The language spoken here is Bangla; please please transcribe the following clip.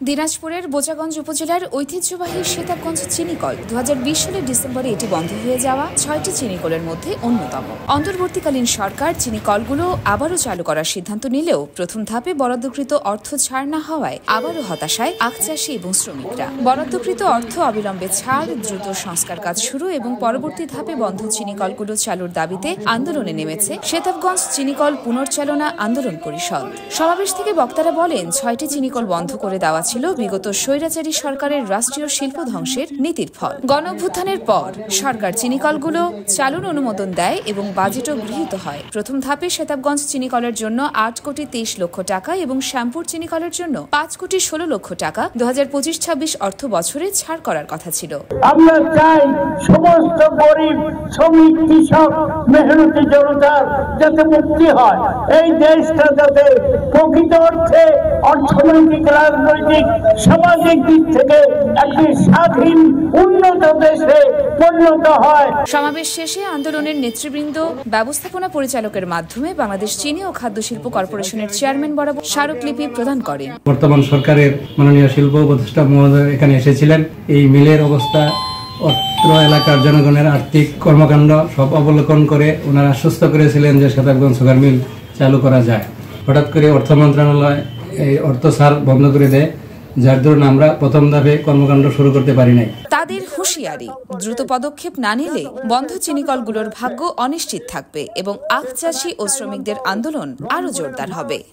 দিনাজপুরের বোচাগঞ্জ উপজেলার ঐতিহ্যবাহী সেতাবগঞ্জ চিনিকল 2020 সালের ডিসেম্বরে এটি বন্ধ হয়ে যাওয়া 6টি চিনিকলের মধ্যে অন্যতম। অন্তর্বর্তীকালীন সরকার চিনিকলগুলো আবারও চালু করার সিদ্ধান্ত নিলেও প্রথম ধাপে বরাদ্দকৃত অর্থ ছাড় না হওয়ায় আবারও হতাশায় আখ চাষী এবং শ্রমিকরা। বরাদ্দকৃত অর্থ অবিলম্বে ছাড়, দ্রুত সংস্কার কাজ শুরু এবং পরবর্তী ধাপে বন্ধ চিনিকলগুলো চালুর দাবিতে আন্দোলনে নেমেছে সেতাবগঞ্জ চিনিকল পুনর্চালনা আন্দোলন পরিষদ। সমাবেশ থেকে বক্তারা বলেন, 6টি চিনিকল বন্ধ করে দেওয়া ছিল বিগত স্বৈরাচারী সরকারের রাষ্ট্রীয় শিল্প ধ্বংসের নীতির ফল। গণঅভ্যুত্থানের পর সরকার চিনিকলগুলো চালুর অনুমোদন দেয় এবং বাজেটও গৃহীত হয়। প্রথম ধাপে সেতাবগঞ্জ চিনিকলের জন্য 8 কোটি 23 লক্ষ টাকা এবং শ্যামপুর চিনিকলের জন্য 5 কোটি 16 লক্ষ টাকা 2025-26 অর্থ বছরে ছাড় করার কথা ছিল। আমরা চাই সমস্ত গরিব, শ্রমিক, কৃষক, মেহনতি জনতার যাতে মুক্তি হয়, এই দেশটা যাতে প্রকৃত অর্থে অর্থনৈতিক, রাজনৈতিক, সামাজিক দিক থেকে একটি স্বাধীন উন্নত দেশে পরিণত হয়। সমাবেশ শেষে আন্দোলনের নেতৃবৃন্দ ব্যবস্থাপনা পরিচালকের মাধ্যমে বাংলাদেশ চিনি ও খাদ্য শিল্প কর্পোরেশনের চেয়ারম্যান বরাবর স্মারকলিপি প্রদান করেন। বর্তমান সরকারের মাননীয় শিল্প উপদেষ্টা মহোদয় এখানে এসেছিলেন। এই মিলের অবস্থা, অত্র এলাকার জনগণের আর্থিক কর্মকাণ্ড সব অবলোকন করে ওনারা আশ্বস্ত করেছিলেন যে সেতাবগঞ্জ সুগার মিল চালু করা যায়। হঠাৎ করে অর্থ মন্ত্রণালয় এই অর্থ ছাড় বন্ধ করে দেয়, যার দরুন আমরা প্রথম ধাপে কর্মকাণ্ড শুরু করতে পারি নাই। তাদের হুঁশিয়ারি, দ্রুত পদক্ষেপ না নিলে বন্ধ চিনিকলগুলোর ভাগ্য অনিশ্চিত থাকবে এবং আখ চাষী ও শ্রমিকদের আন্দোলন আরও জোরদার হবে।